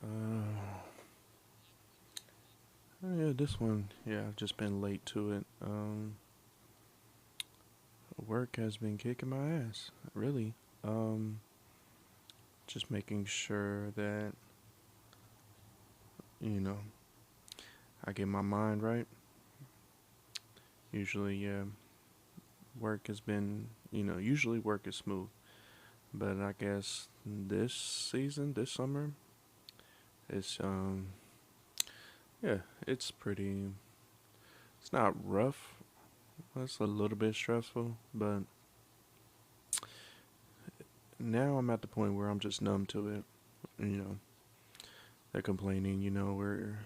Oh yeah, this one, yeah, I've just been late to it. Work has been kicking my ass, really. Um, just making sure that, you know, I get my mind right. Usually, yeah, work has been, usually work is smooth. But I guess this season, this summer, it's, yeah, it's pretty, it's not rough. It's a little bit stressful, but now I'm at the point where I'm just numb to it. You know, they're complaining, we're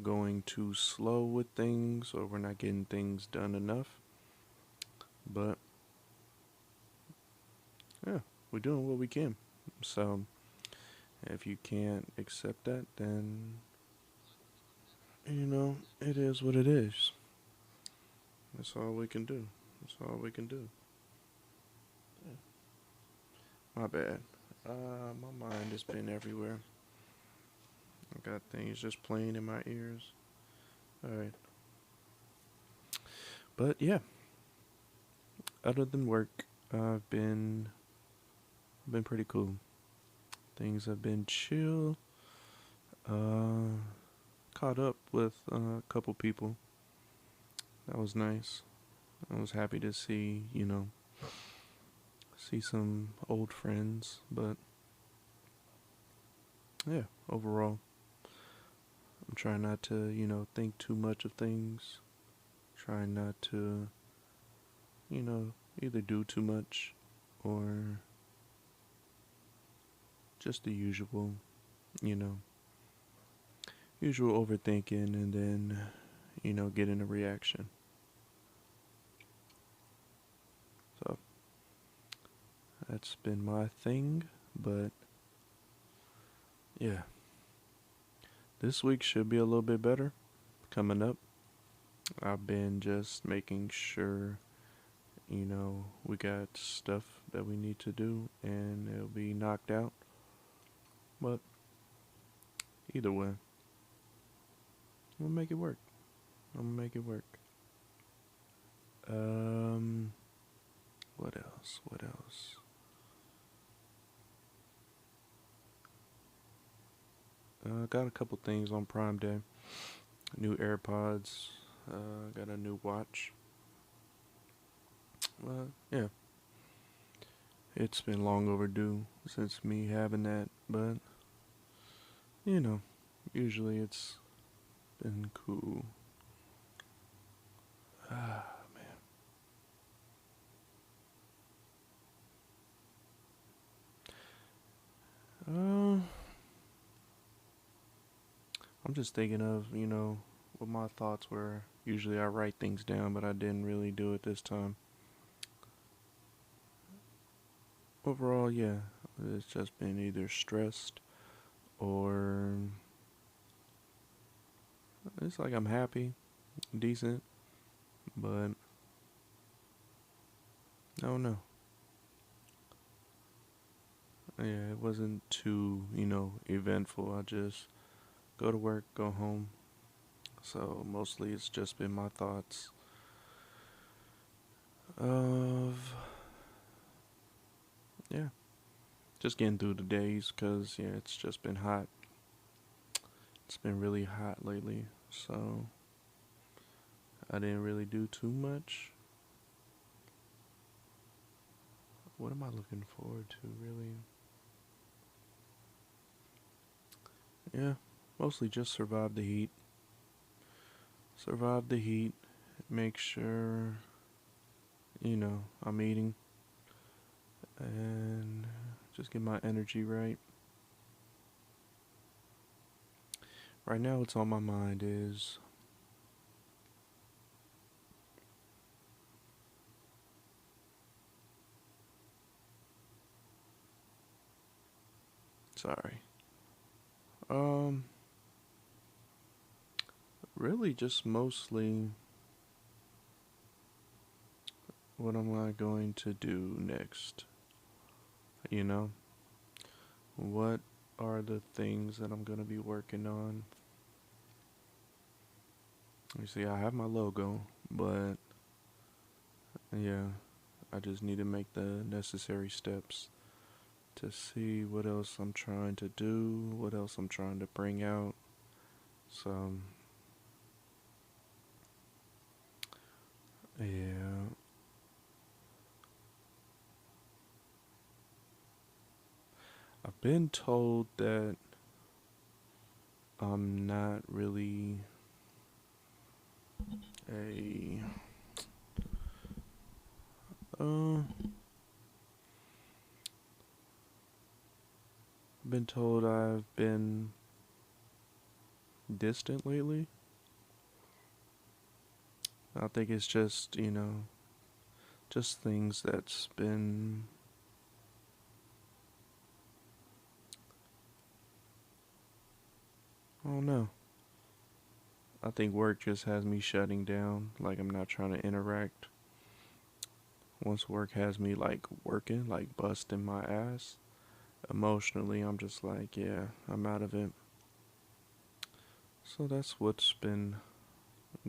going too slow with things or we're not getting things done enough. But yeah, we're doing what we can. So if you can't accept that, then, it is what it is. That's all we can do. That's all we can do. Yeah. My bad. My mind has been everywhere. I got things just playing in my ears. Alright. But yeah, other than work, I've been pretty cool. Things have been chill. Uh, Caught up with a couple people. That was nice. I was happy to see some old friends. But yeah, overall, I'm trying not to, think too much of things. Trying not to, you know, either do too much or just the you know, usual overthinking and then, getting a reaction. So that's been my thing. But yeah, this week should be a little bit better coming up. I've been just making sure, we got stuff that we need to do and it'll be knocked out. But either way, we'll make it work. I'm gonna make it work. Um, what else? What else? Got a couple things on Prime Day. New AirPods. Got a new watch. Yeah, it's been long overdue since me having that, but you know, usually it's been cool. Ah, man. I'm just thinking of, what my thoughts were. Usually I write things down, but I didn't really do it this time. Overall, yeah, it's just been either stressed or it's like I'm happy, decent, but I don't know. Yeah, it wasn't too, eventful. I just go to work, go home. So mostly it's just been my thoughts of, yeah, just getting through the days because, yeah, it's just been hot. It's been really hot lately. So I didn't really do too much. What am I looking forward to, really? Yeah, mostly just survive the heat. Survive the heat. Make sure, I'm eating. And just get my energy right. Right now, what's on my mind is. Sorry. Um, Really just mostly what am I going to do next? You know? What are the things that I'm gonna be working on. You see, I have my logo, but yeah, I just need to make the necessary steps to see what else I'm trying to do, what else I'm trying to bring out. So, yeah, I've been told that I'm not really a uh been told I've been distant lately. I think it's just, just things that's been, I don't know. I think work just has me shutting down, like I'm not trying to interact. Once work has me like working, like busting my ass, emotionally I'm just like, yeah, I'm out of it. So that's what's been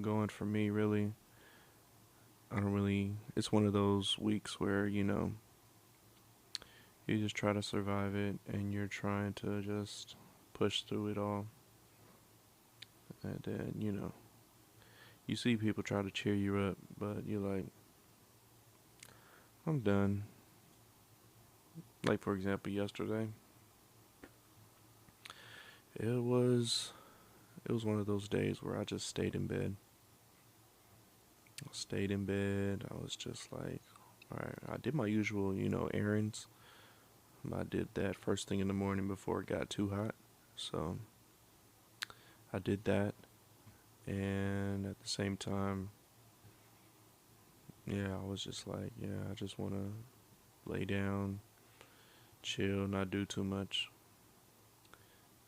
going for me really. I don't really, it's one of those weeks where, you just try to survive it and you're trying to just push through it all. And then, you see people try to cheer you up, but you're like, I'm done. Like, for example, yesterday, it was it was one of those days where I just stayed in bed. I stayed in bed. I was just like, all right, I did my usual, errands. I did that first thing in the morning before it got too hot. So I did that. And at the same time, yeah, I was just like, yeah, I just want to lay down, chill, not do too much.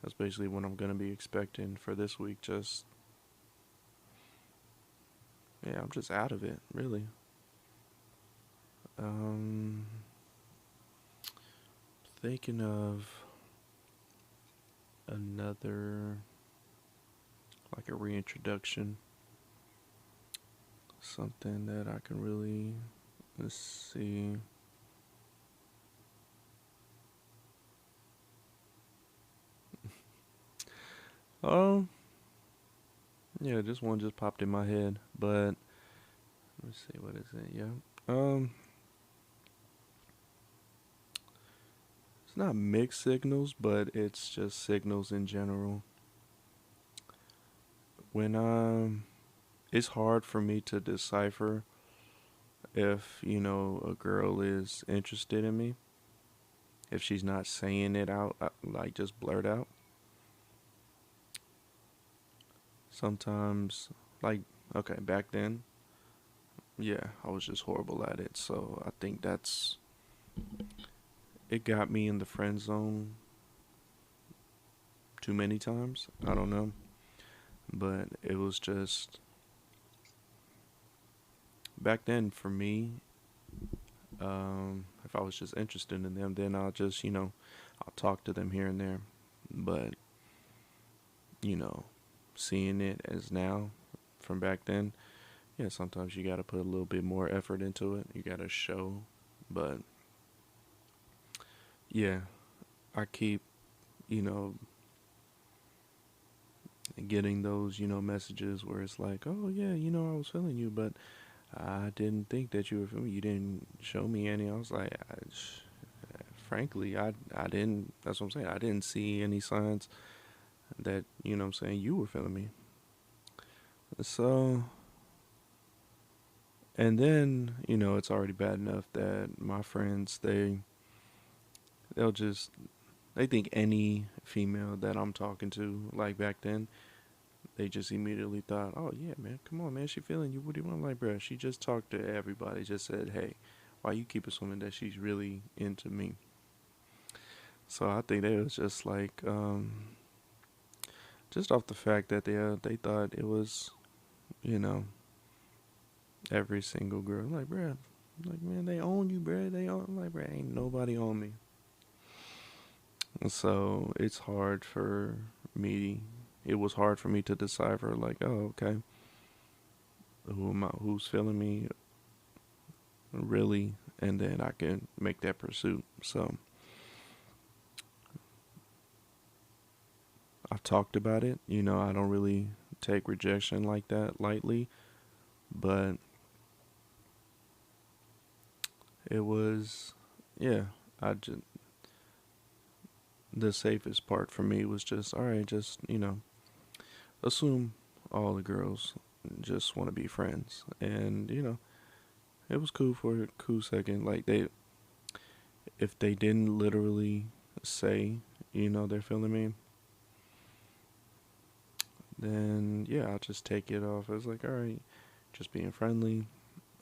That's basically what I'm going to be expecting for this week. Just, yeah, I'm just out of it, really. Um, Thinking of another, like a reintroduction, something that I can really, let's see. Oh, yeah, this one just popped in my head, but let's see, what is it? Yeah. Um, it's not mixed signals, but it's just signals in general. When it's hard for me to decipher if, a girl is interested in me, if she's not saying it out, like just blurt out. Sometimes, like, okay, back then, yeah, I was just horrible at it. So I think it got me in the friend zone too many times. I don't know. But it was just, back then for me, if I was just interested in them, then I'll just, I'll talk to them here and there. But, you know, seeing it as now from back then, yeah, sometimes you got to put a little bit more effort into it. You got to show. But, yeah, I keep, you know, getting those, messages where it's like, oh, yeah, I was feeling you, but I didn't think that you were feeling me. You didn't show me any. I was like, frankly, I didn't, that's what I'm saying. I didn't see any signs that, I'm saying, you were feeling me. So, and then, it's already bad enough that my friends, they'll just, they think any female that I'm talking to, like back then, they just immediately thought, oh yeah, man, come on, man, she feeling you. What do you want? Like, bro, she just talked to everybody, just said, hey, why you keep assuming that she's really into me? So I think they was just like, just off the fact that they thought it was, you know, every single girl. Like, bro, like, man, they own you, bro. They own, like, bro, ain't nobody on me. So it's hard for me. It was hard for me to decipher, like, oh, okay, who's feeling me really, and then I can make that pursuit. So I've talked about it. I don't really take rejection like that lightly, but it was, yeah, I just, the safest part for me was just, all right, just, assume all the girls just want to be friends. And, it was cool for a cool second. Like, if they didn't literally say, they're feeling me, then yeah, I'll just take it off as like, all right, just being friendly,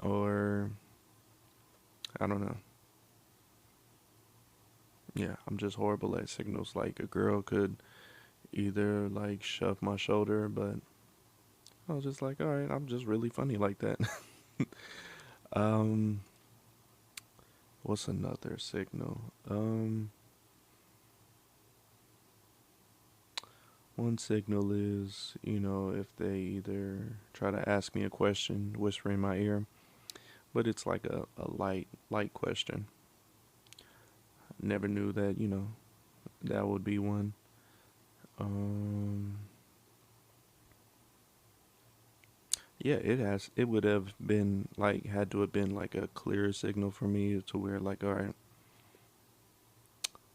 or I don't know. Yeah, I'm just horrible at signals. Like, a girl could either like shove my shoulder, but I was just like, all right, I'm just really funny like that. um, what's another signal? One signal is, if they either try to ask me a question, whisper in my ear, but it's like a light question. Never knew that, that would be one. Um, yeah, it would have been like, had to have been like a clear signal for me to where, like, all right,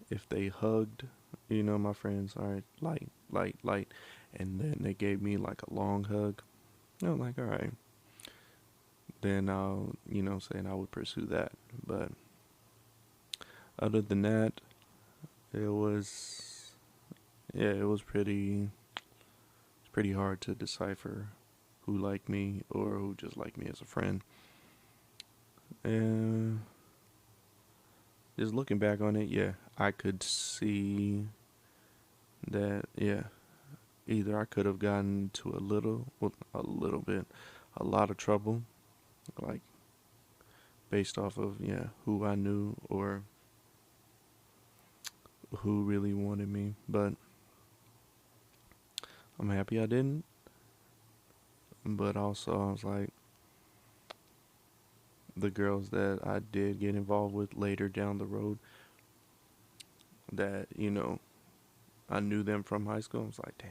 if they hugged, my friends, all right, light, and then they gave me like a long hug, I'm like, all right, then I'll, saying I would pursue that. But other than that, it was, yeah, it was pretty hard to decipher who liked me or who just liked me as a friend. And just looking back on it, yeah, I could see that, yeah, either I could have gotten to a little bit, a lot of trouble, like, based off of, yeah, who I knew or who really wanted me. But I'm happy I didn't. But also, I was like, the girls that I did get involved with later down the road, that, I knew them from high school. I was like, damn,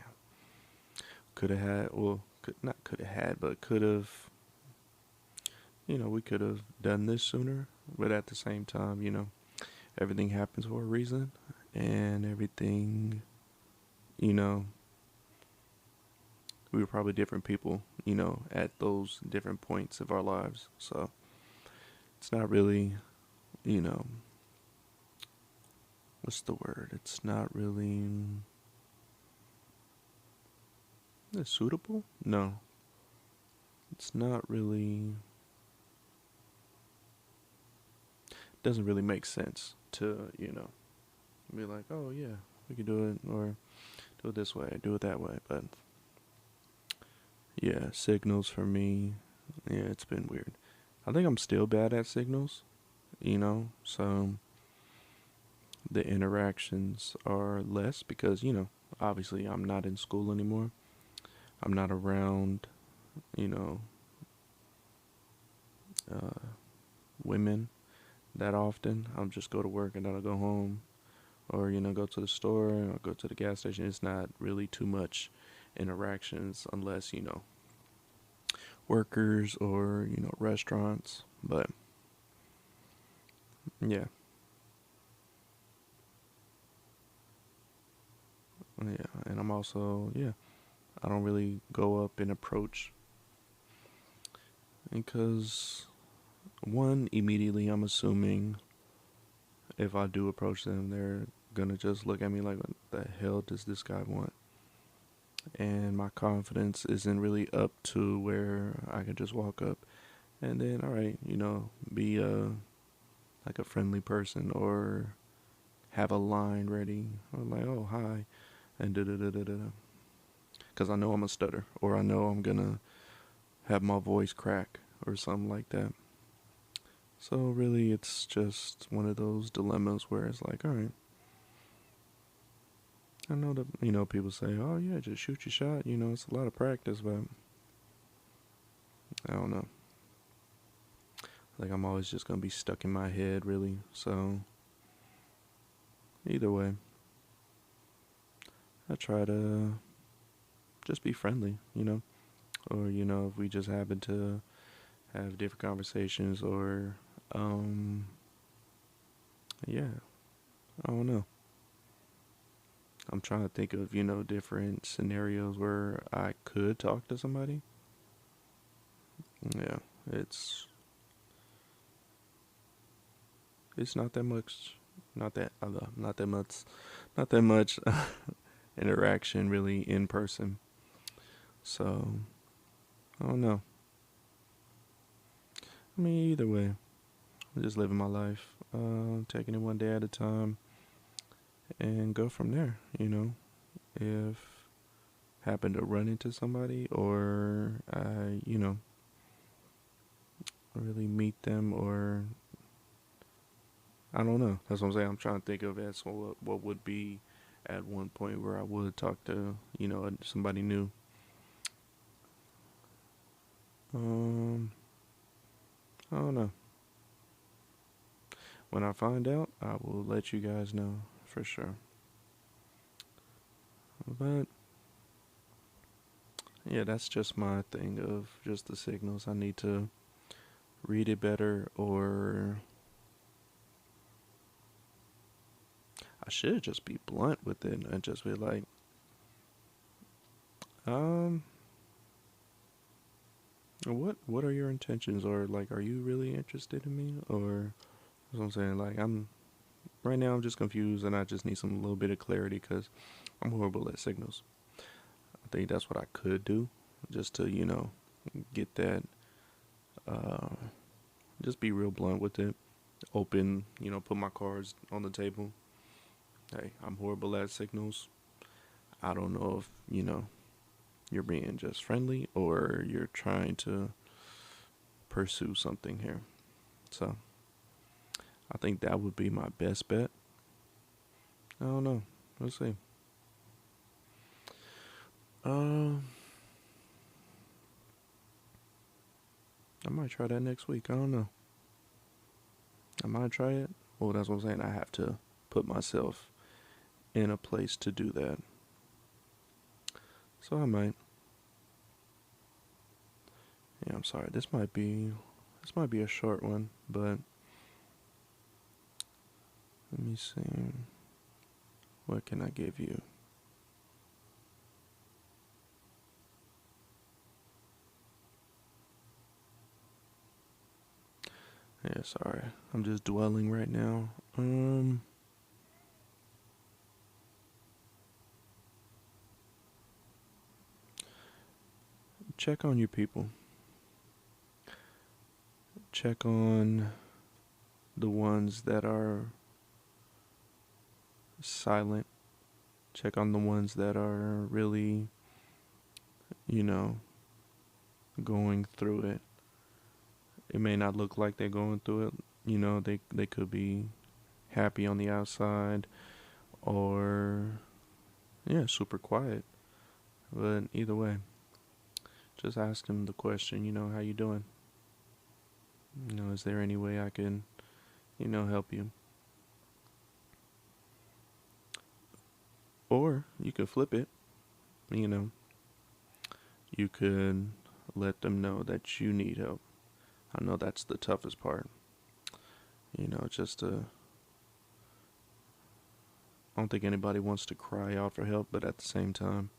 could have had, well, not could have had, but could have, we could have done this sooner. But at the same time, everything happens for a reason, and everything, you know, we were probably different people, at those different points of our lives. So it's not really, you know, what's the word? It's not really suitable? No, it's not really, doesn't really make sense to, be like, oh yeah, we could do it, or do it this way, do it that way. But yeah, signals for me, yeah, it's been weird. I think I'm still bad at signals, so the interactions are less because, obviously I'm not in school anymore. I'm not around, you know, uh, women that often. I'll just go to work and then I'll go home, or, go to the store or go to the gas station. It's not really too much interactions unless, workers or, restaurants. But yeah, yeah. And I'm also, yeah, I don't really go up and approach because, one, immediately I'm assuming if I do approach them, they're gonna just look at me like, what the hell does this guy want? And my confidence isn't really up to where I can just walk up and then, all right, be like a friendly person, or have a line ready, or like, oh hi, and da da da da da. Because I know I'm a stutter, or I know I'm gonna have my voice crack, or something like that. So really, it's just one of those dilemmas where it's like, all right, I know that, people say, oh, yeah, just shoot your shot. It's a lot of practice, but I don't know. Like, I'm always just going to be stuck in my head, really. So, either way, I try to just be friendly. Or, if we just happen to have different conversations or, yeah, I don't know. I'm trying to think of, different scenarios where I could talk to somebody. Yeah, it's it's not that much interaction really in person. So I don't know. I mean, either way, I'm just living my life, taking it one day at a time, and go from there. If happen to run into somebody or I, really meet them or I don't know. That's what I'm saying. I'm trying to think of as what would be at one point where I would talk to, somebody new. Um, I don't know. When I find out, I will let you guys know for sure. But yeah, that's just my thing of just the signals. I need to read it better, or I should just be blunt with it and just be like, um, what are your intentions, or like, are you really interested in me, or what I'm saying, like, right now I'm just confused and I just need some little bit of clarity because I'm horrible at signals. I think that's what I could do, just to get that, uh, just be real blunt with it, open, put my cards on the table. Hey, I'm horrible at signals. I don't know if you're being just friendly or you're trying to pursue something here. So I think that would be my best bet. I don't know. We'll see. Um, I might try that next week. I don't know. I might try it. Well, that's what I'm saying. I have to put myself in a place to do that. So I might. Yeah, I'm sorry. This might be a short one, but let me see. What can I give you? Yeah, sorry. I'm just dwelling right now. Check on your people. Check on the ones that are silent. Check on the ones that are really, you know, going through it. It may not look like they're going through it. They could be happy on the outside or yeah, super quiet. But either way, just ask them the question, how you doing? Is there any way I can, help you? Or you could flip it, you know. You could let them know that you need help. I know that's the toughest part. Just to I don't think anybody wants to cry out for help, but at the same time,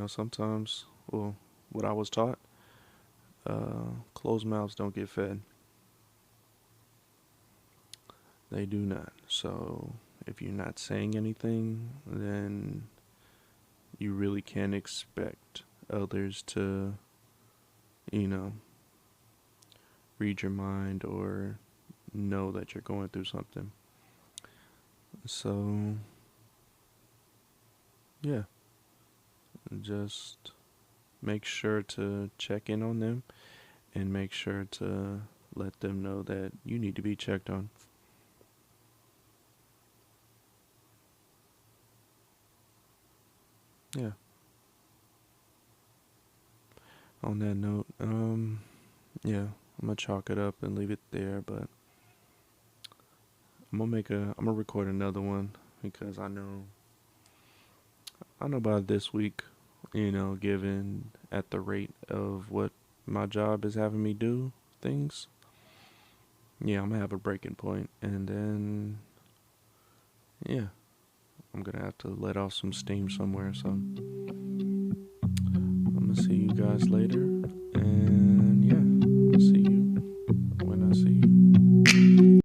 sometimes, well, what I was taught, closed mouths don't get fed. They do not. So if you're not saying anything, then you really can't expect others to, you know, read your mind or know that you're going through something. So, yeah, just make sure to check in on them and make sure to let them know that you need to be checked on. yeah. On that note, yeah, I'm gonna chalk it up and leave it there, but I'm gonna record another one because I know by this week, given at the rate of what my job is having me do things, yeah, I'm gonna have a breaking point, and then yeah, I'm gonna have to let off some steam somewhere. So I'm gonna see you guys later.